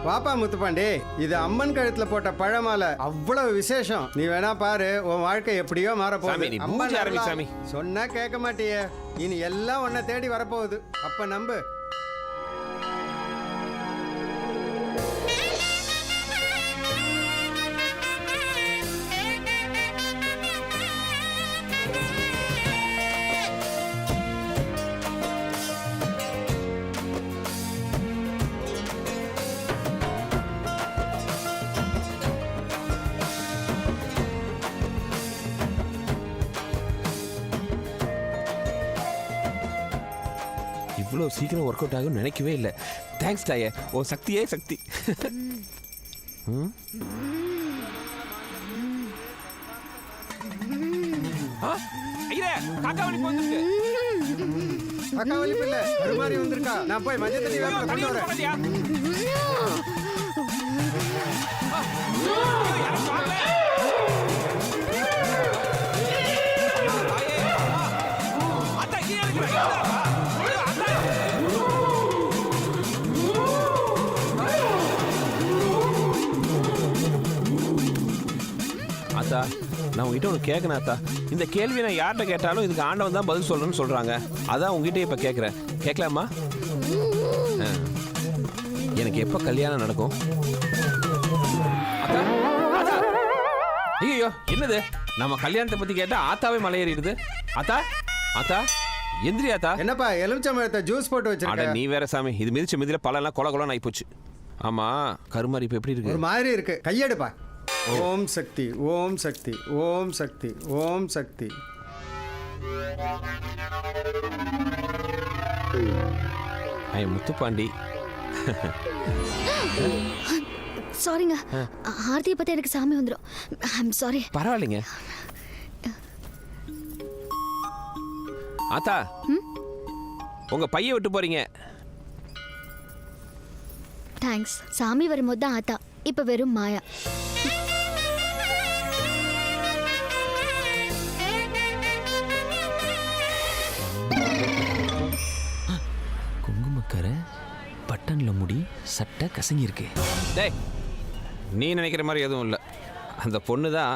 பாப்பா முத்துப்பாண்டி, இது அம்மன் கழுத்துல போட்ட பழமாலை, அவ்வளவு விசேஷம். நீ வேணா பாரு, உன் வாழ்க்கை எப்படியோ மாற போகுது. அம்மன் சொன்னா கேட்க மாட்டியே, இனி எல்லாம் உன்னை தேடி வரப்போகுது. அப்ப நம்பு. இவ்வளோ சீக்கிரம் ஒர்க் அவுட் ஆகும்னு நினைக்கவே இல்லை. தேங்க்ஸ் தாயே, ஓ சக்தியே சக்தி. காக்காவளி பிள்ளை கருமாரி வந்திருக்கா. நான் போய் மஞ்சள் தண்ணி கொண்டு வரேன். ஆத்தா, நான் உங்ககிட்ட ஒன்று கேட்கணும் ஆத்தா. இந்த கேள்வி நான் யார்கிட்ட கேட்டாலும் இதுக்கு ஆண்டவன் தான் பதில் சொல்லணும்னு சொல்கிறாங்க. அதான் உங்ககிட்ட இப்போ கேட்குறேன். கேட்கலாமா? எனக்கு எப்போ கல்யாணம் நடக்கும்? ஐயோ, என்னது நம்ம கல்யாணத்தை பற்றி கேட்டால் ஆத்தாவே மலையேறிடுது. ஆத்தா ஆத்தா எந்திரி ஆத்தா. என்னப்பா எலுமிச்சம்பழத்தை ஜூஸ் போட்டு வச்சிருக்க? நீ வேற சாமி, இது மிதிச்ச மிதில பழம்லாம் கொல கொலன்னு ஆகிப்போச்சு. ஆமாம், கருமாரி இப்போ எப்படி இருக்கு? ஒரு மாதிரி இருக்கு. கையெடுப்பா. ஓம் சக்தி, ஓம் சக்தி, ஓம் சக்தி, ஓம் சக்தி. முத்துப்பாண்டி, சாரிங்க, ஆர்த்தியை பத்தி எனக்கு சாமி வந்துடும். I'm sorry. பரவாயில்லைங்க ஆத்தா. உங்க பைய விட்டு போறீங்க. தேங்க்ஸ். சாமி வரும்போது தான் ஆத்தா, இப்ப வெறும் மாயா. குங்குமக்கரை, பட்டன்ல முடி, சட்டை கசங்கிருக்கு. டேய், நீ நினைக்கிற மாதிரி எதுவும் இல்லை. அந்த பொண்ணு தான்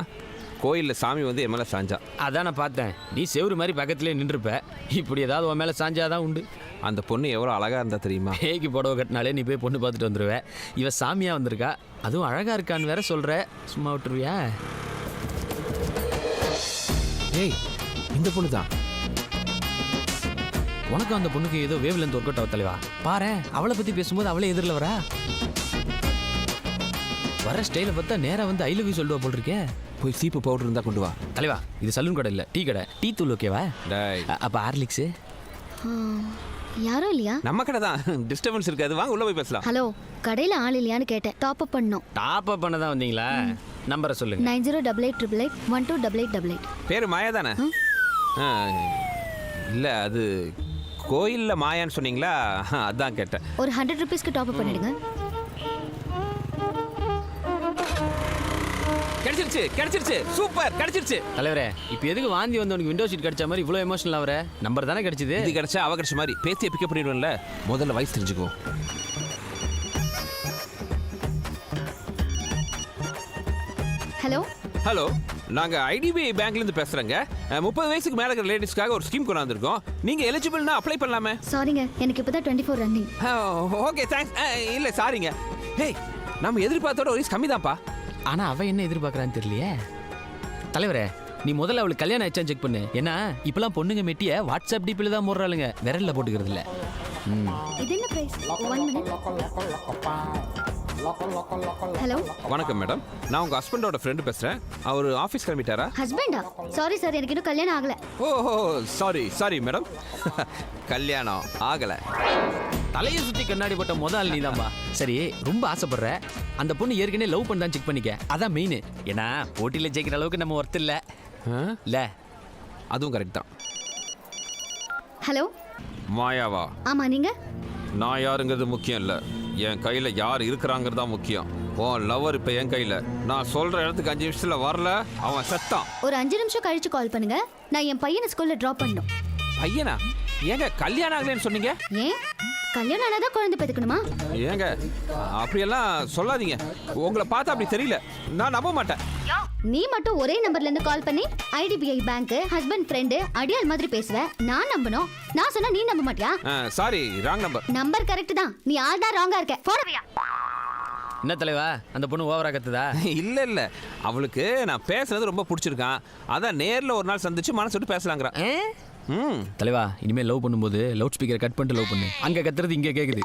கோயிலில் சாமி வந்து என் மேலே சாஞ்சா. அதான் நான் பார்த்தேன். நீ செவ்வறு மாதிரி பக்கத்துலேயே நின்றுப்ப. இப்படி ஏதாவது உன் மேலே சாஞ்சாதான் உண்டு. அந்த பொண்ணு எவ்வளோ அழகாக இருந்தா தெரியுமா? பேய்க்கு புடவை கட்டினாலே நீ போய் பொண்ணு பார்த்துட்டு வந்துடுவேன். இவ சாமியாக வந்திருக்கா, அதுவும் அழகாக இருக்கான்னு வேற சொல்கிற. சும்மா விட்டுருவியா? ஏய், இந்த பொண்ணு தான். உனக்கும் அந்த பொண்ணுக்கு ஏதோ வேவ்ல இருந்து ஒர்க் அவுட் ஆக தலைவா. பாரு, அவளை பற்றி பேசும்போது அவளே எதிரில் வரா. வர ஸ்டைலை பார்த்தா நேராக வந்து ஐ லவ் யூ சொல்லுவா போல் இருக்கே. போய் சீப்பு பவுடர் இருந்தால் கொண்டு வா. தலைவா, இது சலூன் கடை இல்லை, டீ கடை. டீ தூள் ஓகேவா? டேய், அப்போ ஹார்லிக்ஸு யாரும் இல்லையா? நம்ம கடை தான். டிஸ்டர்பன்ஸ் இருக்காது, வாங்க உள்ள போய் பேசலாம். ஹலோ, கடையில் ஆள் இல்லையான்னு கேட்டேன். டாப் அப் பண்ணோம். டாப் அப் பண்ண தான் வந்தீங்களா? நம்பரை சொல்லுங்க. 9088881288. பேரு மாயா தானே? இல்லை, அது கோயிலில் மாயான்னு சொன்னீங்களா, அதான் கேட்டேன். ஒரு 100 rupeesக்கு டாப் அப் பண்ணிடுங்க. கிடைச்சிருச்சு, கிடைச்சிருச்சு, சூப்பர், கிடைச்சிருச்சு. தலைவரே, இப்போ எதுக்கு வாந்தி வந்தவனுக்கு விண்டோ சீட் கிடைச்ச மாதிரி இவ்வளோ எமோஷனல் ஆகிற? நம்பர் தானே கிடைச்சது. இது கிடைச்சா அவ கிடைச்ச மாதிரி பேத்தியை பிக்கப் பண்ணிடுவேன்ல. முதல்ல வயசு தெரிஞ்சுக்கோ. ஹலோ ஹலோ, நாங்கள் ஐடிபிஐ பேங்க்லேருந்து பேசுகிறேங்க. 30 வயசுக்கு மேலே இருக்கிற லேடிஸ்க்காக ஒரு ஸ்கீம் கொண்டு வந்திருக்கோம். நீங்கள் எலிஜிபிள்னா அப்ளை பண்ணலாமே. சாரிங்க, எனக்கு இப்போ தான் 24 ரன்னிங். Okay, thanks. இல்லை சாரிங்க. ஹேய், நம்ம எதிர்பார்த்தோட ஒரு கம்மி தான்ப்பா. ஆனால் அவன் என்ன எதிர்பார்க்குறான்னு தெரியலையே. தலைவரே, நீ முதல்ல அவளுக்கு கல்யாணம் ஆயிடுச்சான்னு செக் பண்ணு. ஏன்னா இப்பெல்லாம் பொண்ணுங்க மெட்டியை வாட்ஸ்அப் டிபியில் தான் போடுறாளுங்க, விரலில் போட்டுக்கிறது இல்லை. இது என்ன பிரைஸ்? 1 minute. ஹலோ, வணக்கம் மேடம். நான் உங்கள் ஹஸ்பண்டோட ஃப்ரெண்டு பேசுகிறேன். அவர் ஆஃபீஸ் கிளம்பிட்டாரா? ஹஸ்பண்டா? சாரி சார், எனக்கு இன்னும் கல்யாணம் ஆகலை. ஓ சாரி சாரி மேடம். கல்யாணம் ஆகலை. தலையை சுற்றி கண்ணாடி போட்ட முதல் நீதான்பா. சரி, ரொம்ப ஆசைப்படுற அந்த பொண்ணு ஏற்கனவே லவ் பண்ணதான் செக் பண்ணிக்க. அதான் மெயின். ஏன்னா போட்டியில் ஜெயிக்கிற அளவுக்கு நம்ம ஒர்த் இல்லை. இல்லை, அதுவும் கரெக்ட் தான். ஹலோ, மாயாவா? ஆமா, நீங்க? நான் யாருங்கிறது முக்கியம் இல்லை, என் கையில் யார் இருக்கிறாங்கிறது தான் முக்கியம். உன் லவர் இப்போ என் கையில். நான் சொல்கிற இடத்துக்கு 5 நிமிஷத்தில் வரல, அவன் செத்தான். ஒரு 5 நிமிஷம் கழிச்சு கால் பண்ணுங்க. நான் என் பையனை ஸ்கூல்ல டிராப் பண்ணணும். பையனா? ஏங்க கல்யாணம் ஆகலைன்னு சொன்னீங்க? ஏன்? கல்யாணம் ஆனாதான் குழந்தை பெத்துக்கணுமா? ஏங்க அப்படியெல்லாம் சொல்லாதீங்க. உங்களை பார்த்தா அப்படி தெரியல, நான் நம்ப மாட்டேன். நீ மட்டும் ஒரே நம்பர்ல இருந்து கால் பண்ணி ஐடிபிஐ பேங்க் ஹஸ்பண்ட் ஃப்ரெண்டு அடியாள் மாதிரி பேசுவ. நான் நம்பணும். நான் சொன்னா நீ நம்ப மாட்டியா? Sorry, wrong number. Number correct தான், நீ ஆள் தான் ராங்கா இருக்க. போறவியா? என்ன தலைவா, அந்த பொண்ணு ஓவரா கத்துதா? இல்ல அவளுக்கு நான் பேசுறது ரொம்ப பிடிச்சிருக்கான். அதான் நேர்ல ஒரு நாள் சந்திச்சு மனசு விட்டு பேசலாங்கிறா. தலைவா, இனிமேல் லவ் பண்ணும்போது லவுட் ஸ்பீக்கர் கட் பண்ணிட்டு லவ் பண்ணு. அங்க கத்துறது இங்க கேக்குது.